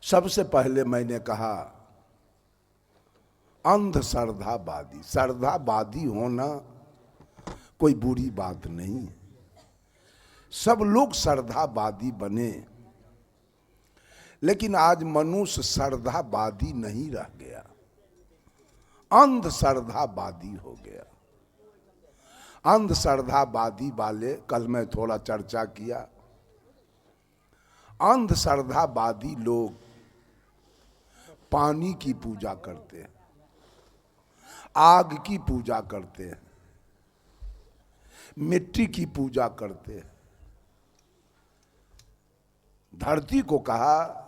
सबसे पहले मैंने कहा अंधश्रद्धावादी। श्रद्धावादी होना कोई बुरी बात नहीं है, सब लोग श्रद्धावादी बने, लेकिन आज मनुष्य श्रद्धावादी नहीं रह गया, अंधश्रद्धावादी हो गया। अंधश्रद्धावादी वाले कल मैं थोड़ा चर्चा किया। अंधश्रद्धावादी लोग पानी की पूजा करते हैं, आग की पूजा करते हैं, मिट्टी की पूजा करते हैं। धरती को कहा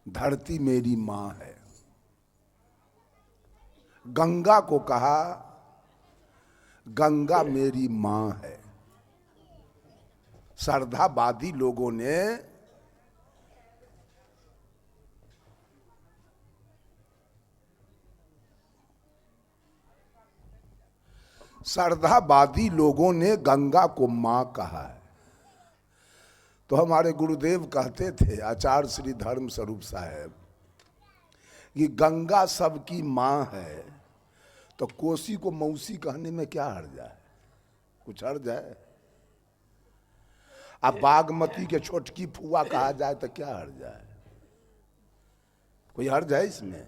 धरती मेरी मां है, गंगा को कहा गंगा मेरी मां है। श्रद्धावादी लोगों ने गंगा को मां कहा है। तो हमारे गुरुदेव कहते थे आचार्य श्री धर्म स्वरूप साहब कि गंगा सबकी मां है, तो कोसी को मौसी कहने में क्या हर्ज है? कुछ हर्ज है? अब बागमती के छोटकी फुआ कहा जाए तो क्या हर्ज है? कोई हर्ज है इसमें?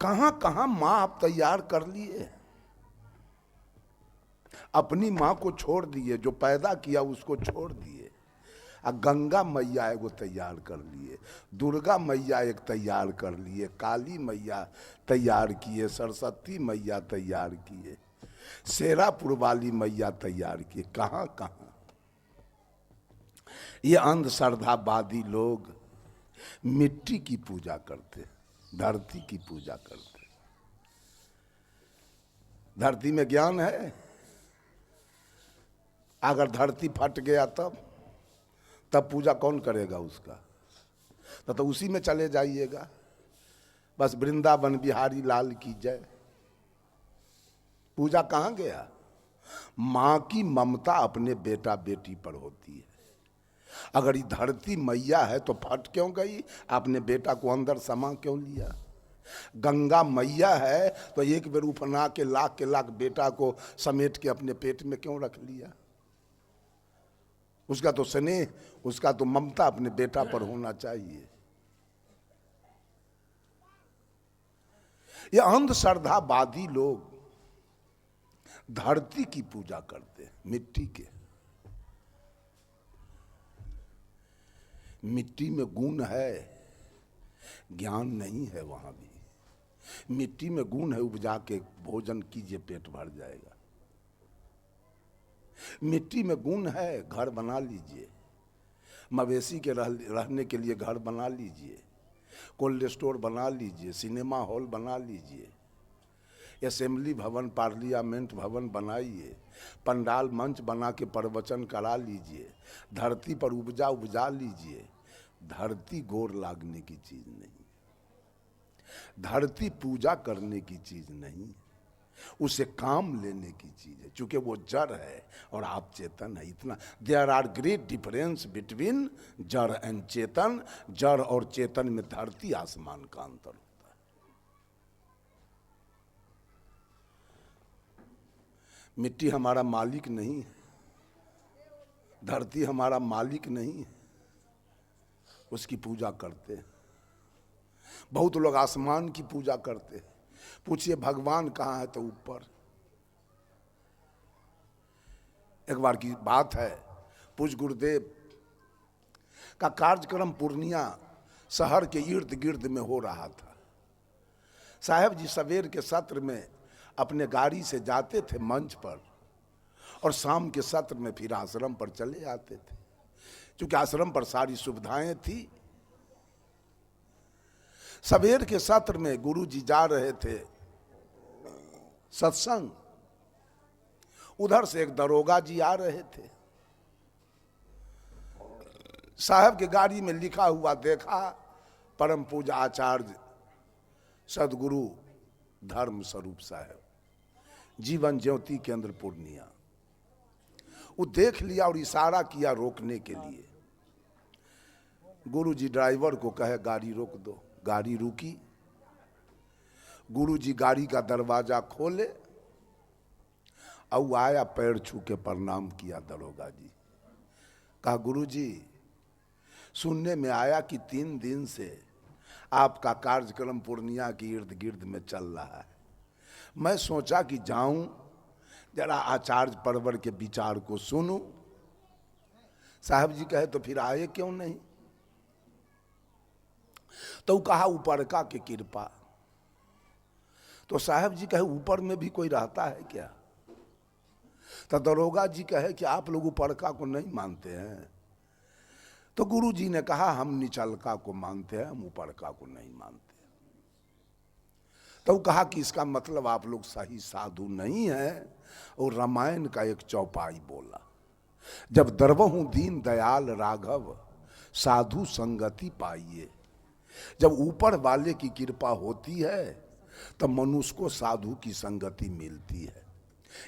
कहां कहां मां आप तैयार कर लिए, अपनी मां को छोड़ दिए, जो पैदा किया उसको छोड़ दिए। गंगा मैया एगो तैयार कर लिए, दुर्गा मैया एक तैयार कर लिए, काली मैया तैयार किए, सरस्वती मैया तैयार किए, शेरापुर वाली मैया तैयार किए। कहां कहां ये अंधश्रद्धावादी लोग मिट्टी की पूजा करते, धरती की पूजा करते। धरती में ज्ञान है, अगर धरती फट गया तब पूजा कौन करेगा उसका? तो उसी में चले जाइएगा, बस वृंदावन बिहारी लाल की जय। पूजा कहां गया? मां की ममता अपने बेटा बेटी पर होती है। अगर ये धरती मैया है तो फट क्यों गई? अपने बेटा को अंदर समा क्यों लिया? गंगा मैया है तो एक बेर उफना के लाख बेटा को समेट के अपने पेट में क्यों रख लिया? उसका तो स्नेह, उसका तो ममता अपने बेटा पर होना चाहिए। ये अंधश्रद्धावादी लोग धरती की पूजा करते हैं, मिट्टी के। मिट्टी में गुण है, ज्ञान नहीं है। वहां भी मिट्टी में गुण है, उपजा के भोजन कीजिए पेट भर जाएगा। मिट्टी में गुण है, घर बना लीजिए, मवेशी के रहने के लिए घर बना लीजिए, कोल्ड स्टोर बना लीजिए, सिनेमा हॉल बना लीजिए, असेंबली भवन पार्लियामेंट भवन बनाइए, पंडाल मंच बना के प्रवचन करा लीजिए, धरती पर उपजा लीजिए। धरती गोर लागने की चीज नहीं, धरती पूजा करने की चीज नहीं, उसे काम लेने की चीज है, क्योंकि वो जड़ है और आप चेतन है। इतना there are great difference between जड़ एंड चेतन। जड़ और चेतन में धरती आसमान का अंतर होता है। मिट्टी हमारा मालिक नहीं है, धरती हमारा मालिक नहीं है, उसकी पूजा करते हैं। बहुत लोग आसमान की पूजा करते हैं। पूछिए भगवान कहाँ है? तो ऊपर। एक बार की बात है, पूज्य गुरुदेव का कार्यक्रम पूर्णिया शहर के इर्द गिर्द में हो रहा था। साहब जी सवेर के सत्र में अपने गाड़ी से जाते थे मंच पर, और शाम के सत्र में फिर आश्रम पर चले आते थे, क्योंकि आश्रम पर सारी सुविधाएं थी। सवेर के सत्र में गुरु जी जा रहे थे सत्संग, उधर से एक दरोगा जी आ रहे थे। साहब के गाड़ी में लिखा हुआ देखा, परम पूज्य आचार्य सदगुरु धर्म स्वरूप साहब, जीवन ज्योति केंद्र पूर्णिया। वो देख लिया और इशारा किया रोकने के लिए। गुरुजी ड्राइवर को कहे गाड़ी रोक दो, गाड़ी रुकी। गुरुजी गाड़ी का दरवाजा खोले और वो आया, पैर छू के प्रणाम किया दरोगा जी। कहा गुरुजी सुनने में आया कि 3 दिन से आपका कार्यक्रम पूर्णिया के इर्द गिर्द में चल रहा है। मैं सोचा कि जाऊं जरा आचार्य परवर के विचार को सुनूं। साहब जी कहे तो फिर आए क्यों नहीं? तो कहा ऊपर का के कृपा। तो साहब जी कहे ऊपर में भी कोई रहता है क्या? तो दरोगा जी कहे कि आप लोग ऊपरका को नहीं मानते हैं। तो गुरु जी ने कहा हम निचलका को मानते हैं, हम ऊपरका को नहीं मानते। तो कहा कि इसका मतलब आप लोग सही साधु नहीं हैं। और रामायण का एक चौपाई बोला, जब दरबहु दीन दयाल राघव साधु संगति पाइए। जब ऊपर वाले की कृपा होती है तब मनुष्य को साधु की संगति मिलती है।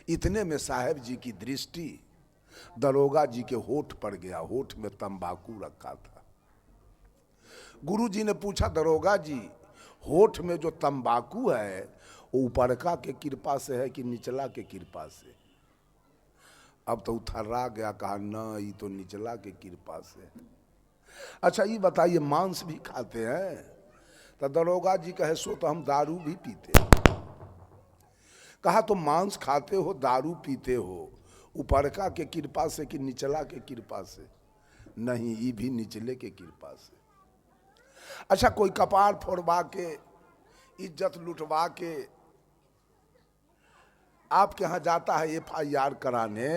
इतने में साहब जी की दृष्टि दरोगा जी के होठ पर गया। होठ में तंबाकू रखा था। गुरु जी ने पूछा दरोगा जी होठ में जो तंबाकू है वो ऊपरका के कृपा से है कि निचला के कृपा से? अब तो थर्रा गया, कहा न ये तो निचला के कृपा से। अच्छा ये बताइए मांस भी खाते हैं? तो दरोगा जी कहे सो तो हम दारू भी पीते हैं। कहा तो मांस खाते हो दारू पीते हो ऊपरका के कृपा से कि निचला के कृपा से? नहीं, ये भी निचले के कृपा से। अच्छा कोई कपार फोड़वा के इज्जत लुटवा के आपके यहाँ जाता है FIR कराने,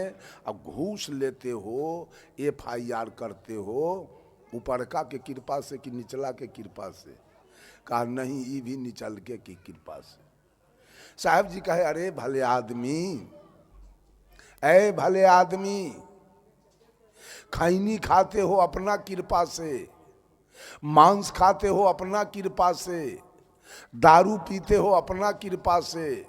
अब घूस लेते हो, FIR करते हो, ऊपरका के कृपा से कि निचला के कृपा से? कहा नहीं, ये भी निचल के की कृपा से। साहब जी कहे अरे भले आदमी, ऐ भले आदमी, खैनी खाते हो अपना कृपा से, मांस खाते हो अपना कृपा से, दारू पीते हो अपना कृपा से,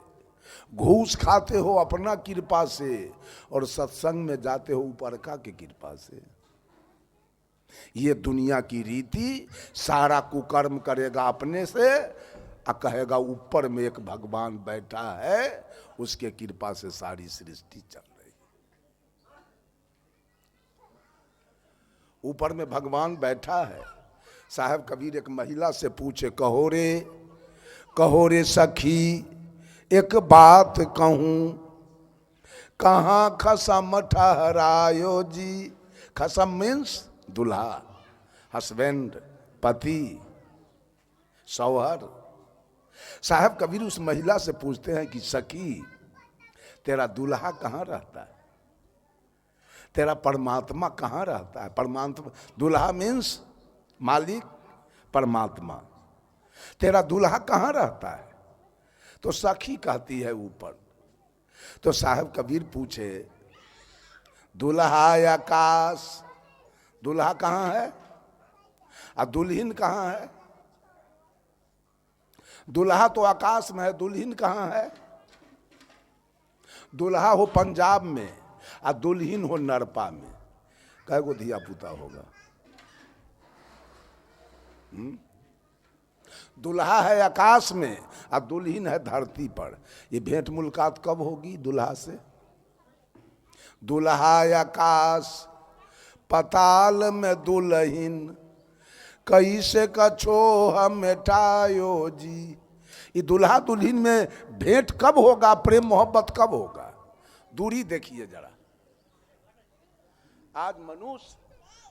घूस खाते हो अपना कृपा से, और सत्संग में जाते हो ऊपरका के कृपा से। ये दुनिया की रीति, सारा कुकर्म करेगा अपने से और कहेगा ऊपर में एक भगवान बैठा है, उसके कृपा से सारी सृष्टि चल रही है। ऊपर में भगवान बैठा है। साहब कबीर एक महिला से पूछे, कहो रे सखी एक बात कहूं, कहाँ खसम ठहरायो जी? खसम मीन्स दूल्हा, हस्बैंड, पति, शौहर। साहब कबीर उस महिला से पूछते हैं कि सखी तेरा दूल्हा कहाँ रहता है? तेरा परमात्मा कहाँ रहता है? परमात्मा, दूल्हा मीन्स मालिक, परमात्मा। तेरा दूल्हा कहाँ रहता है? तो सखी कहती है ऊपर। तो साहब कबीर पूछे दूल्हा आकाश, दूल्हा कहाँ है और दुल्हन कहाँ है? दूल्हा तो आकाश में है, दुल्हन कहाँ है? दूल्हा हो पंजाब में और दुल्हन हो नरपा में। कई गो धिया पुता होगा? दूल्हा है आकाश में और दुल्हन है धरती पर। ये भेंट मुलाकात कब होगी दूल्हा से? दूल्हा आकाश पताल में दुल्हन, कैसे कछो हम मिटायो जी। ये दूल्हा दुल्हन में भेंट कब होगा? प्रेम मोहब्बत कब होगा? दूरी देखिए जरा। आज मनुष्य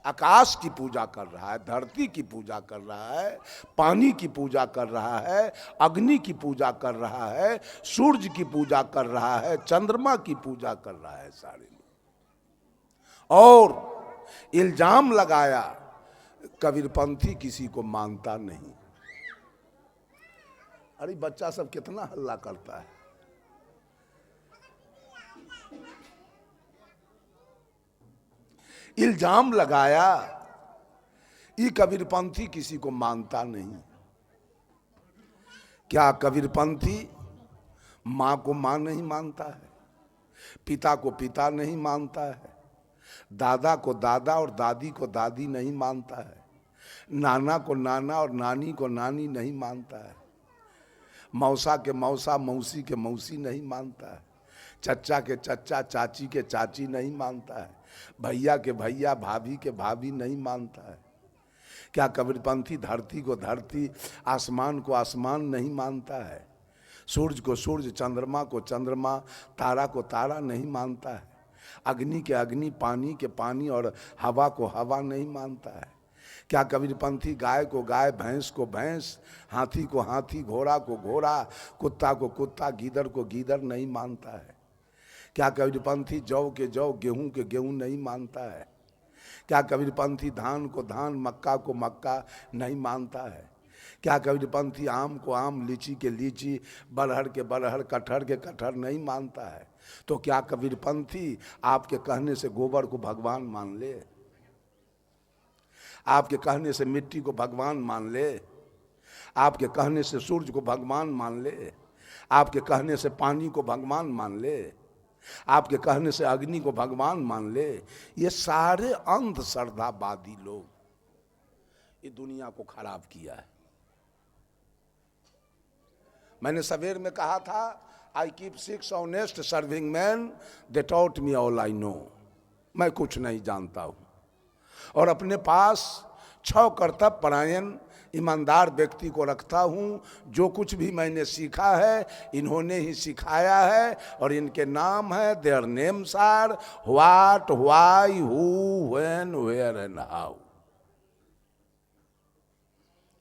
आकाश की पूजा कर रहा है, धरती की पूजा कर रहा है, पानी की पूजा कर रहा है, अग्नि की पूजा कर रहा है, सूरज की पूजा कर रहा है, चंद्रमा की पूजा कर रहा है सारे लोग। और इल्जाम लगाया कबीरपंथी किसी को मानता नहीं। अरे बच्चा सब कितना हल्ला करता है। इल्जाम लगाया ये कबीरपंथी किसी को मानता नहीं। क्या कबीरपंथी मां को मां नहीं मानता है? पिता को पिता नहीं मानता है? दादा को दादा और दादी को दादी नहीं मानता है, नाना को नाना और नानी को नानी नहीं मानता है, मौसा के मौसा मौसी के मौसी नहीं मानता है, चच्चा के चच्चा चाची के चाची नहीं मानता है, भैया के भैया भाभी के भाभी नहीं मानता है। क्या कबीरपंथी धरती को धरती, आसमान को आसमान नहीं मानता है, सूरज को सूरज, चंद्रमा को चंद्रमा, तारा को तारा नहीं मानता है, अग्नि के अग्नि, पानी के पानी और हवा को हवा नहीं मानता है। क्या कबीरपंथी गाय को गाय, भैंस को भैंस, हाथी को हाथी, घोड़ा को घोड़ा, कुत्ता को कुत्ता, गीदड़ को गीदड़ नहीं मानता है। क्या कबीरपंथी जौ के जौ, गेहूं के गेहूं नहीं मानता है। क्या कबीरपंथी धान को धान, मक्का को मक्का नहीं मानता है। क्या कबीरपंथी आम को आम, लीची के लीची, बरहर के बरहर, कटहर के कटहर नहीं मानता है। तो क्या कबीरपंथी आपके कहने से गोबर को भगवान मान ले, आपके कहने से मिट्टी को भगवान मान ले, आपके कहने से सूरज को भगवान मान ले, आपके कहने से पानी को भगवान मान ले, आपके कहने से अग्नि को भगवान मान ले। ये सारे अंधश्रद्धावादी लोग ये दुनिया को खराब किया है। मैंने सवेर में कहा था, I keep 6 honest serving man, they taught me all I know. मैं कुछ नहीं जानता हूं और अपने पास 6 कर्तव्य परायण ईमानदार व्यक्ति को रखता हूं। जो कुछ भी मैंने सीखा है इन्होंने ही सिखाया है और इनके नाम है, their names are what, why, who, when, where and how.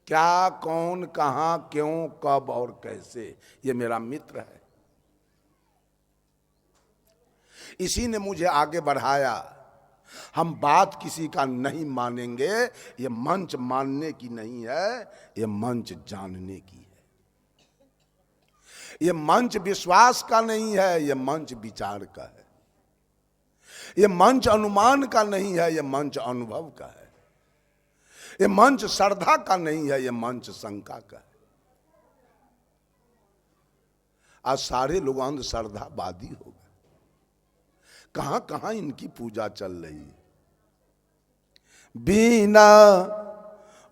क्या, कौन, कहां, क्यों, कब और कैसे, ये मेरा मित्र है। इसी ने मुझे आगे बढ़ाया। हम बात किसी का नहीं मानेंगे, ये मंच मानने की नहीं है, ये मंच जानने की है। ये मंच विश्वास का नहीं है, ये मंच विचार का है। ये मंच अनुमान का नहीं है, ये मंच अनुभव का है। ये मंच श्रद्धा का नहीं है, ये मंच शंका का है। आज सारे लोग अंधश्रद्धावादी हो गए। कहां कहां इनकी पूजा चल रही है। बिना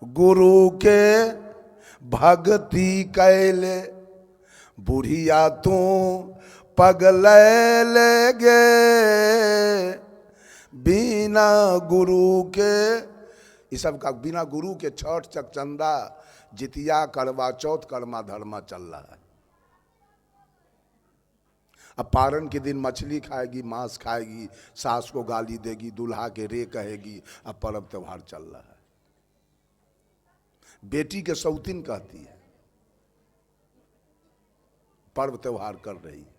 गुरु के भक्ति कैले बुढ़िया तू पगले लेगे। बिना गुरु के, ये सब का बिना गुरु के छठ, चकचंदा, जितिया, करवा चौथ, कर्मा धर्मा चल रहा है। अब पारण के दिन मछली खाएगी, मांस खाएगी, सास को गाली देगी, दूल्हा के रे कहेगी। अब पर्व त्योहार चल रहा है। बेटी के सौतीन कहती है, पर्व त्योहार कर रही है।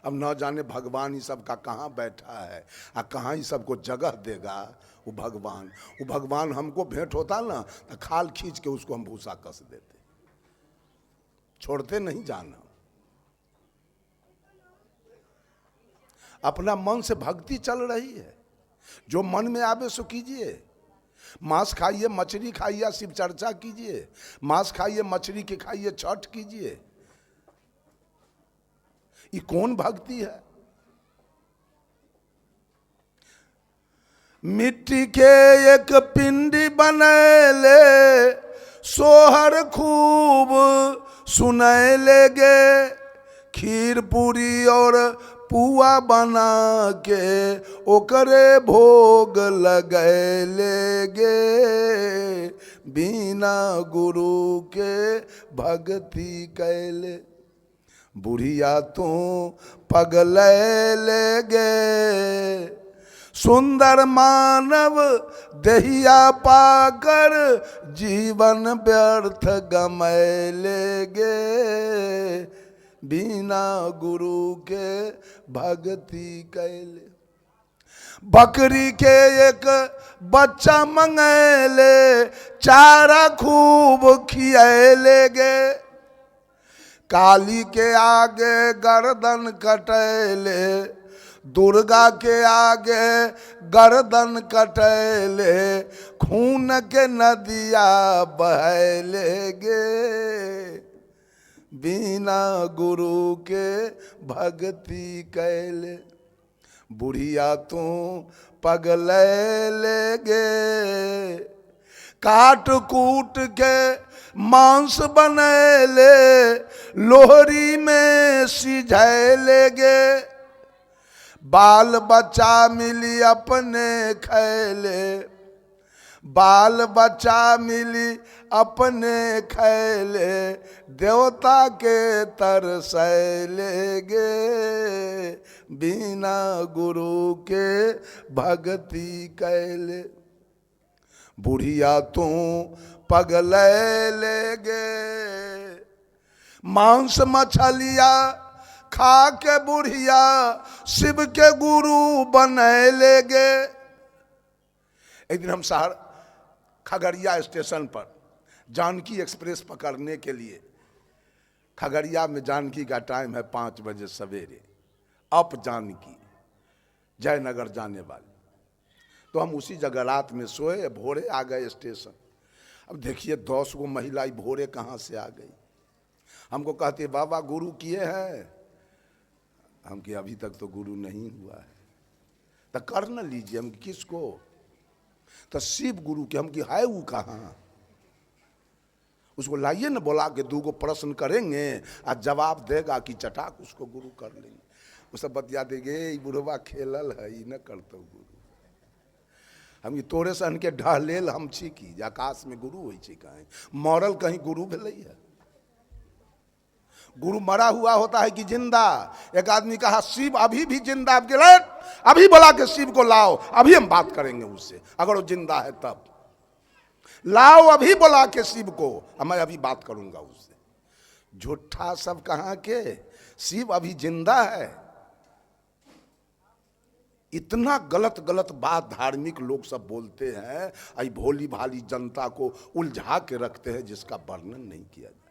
अब न जाने भगवान ही सब का कहाँ बैठा है और कहाँ ही सबको जगह देगा। वो भगवान हमको भेंट होता ना तो खाल खींच के उसको हम भूसा कस देते, छोड़ते नहीं जाना। अपना मन से भक्ति चल रही है, जो मन में आवे सो कीजिए। मांस खाइए, मछली खाइए, शिव चर्चा कीजिए। मांस खाइए, मछली के खाइए, छठ कीजिए। ये कौन भक्ति है? मिट्टी के एक पिंडी बनैले, सोहर खूब सुनैले गे। खीर पूरी और पुआ बना के ओकरे भोग लगैले गे। बिना गुरु के भक्ति कैले बुढ़िया तू पगले गे। सुंदर मानव दहिया पाकर जीवन व्यर्थ गमैले गे। बिना गुरु के भक्ति कैले। बकरी के एक बच्चा मंगैले, चारा खूब खियैले गे। काली के आगे गर्दन कटैले, दुर्गा के आगे गर्दन कटैले। खून के नदिया बहैले गे। बिना गुरु के भक्ति कैले बुढ़िया तू पगले लेगे, काट कूट के मांस बने ले, लोहरी में सिझाए लेगे। बाल बच्चा मिली अपने खैले, बाल बच्चा मिली अपने खैले, देवता के तरसैलेगे, बिना गुरु के भक्ति कैले। बुढ़िया तू पगले लेगे, मांस मछलिया खा के बुढ़िया शिव के गुरु बने लेगे। एक दिन हम शहर खगड़िया स्टेशन पर जानकी एक्सप्रेस पकड़ने के लिए, खगड़िया में जानकी का टाइम है 5 बजे सवेरे, अप जानकी जयनगर जाने वाले। तो हम उसी जगह रात में सोए, भोरे आ गए स्टेशन। अब देखिए 10 गो महिला भोरे कहाँ से आ गई। हमको कहते बाबा गुरु किए हैं, हम कि अभी तक तो गुरु नहीं हुआ है। तो कर न लीजिए। हम किसको? तो शिव गुरु के। हम कि है वो कहाँ? उसको लाइए न, बुला के 2 गो प्रश्न करेंगे और जवाब देगा कि चटाक उसको गुरु कर लेंगे। वो सब बतिया देंगे बुढ़वा खेलल है, ई न करतो गुरु। हम ये तोरे सन के ढहलेल हम छी की आकाश में गुरु हो कहीं मरल कहीं गुरु भेलै है? गुरु मरा हुआ होता है कि जिंदा? एक आदमी कहा शिव अभी भी जिंदा। अभी बोला कि शिव को लाओ, अभी हम बात करेंगे उससे, अगर वो जिंदा है तब लाओ। अभी बोला कि शिव को, मैं अभी बात करूंगा उससे। झूठा सब कहाँ के, शिव अभी जिंदा है। इतना गलत गलत बात धार्मिक लोग सब बोलते हैं, आई भोली भाली जनता को उलझा के रखते हैं जिसका वर्णन नहीं किया जाए।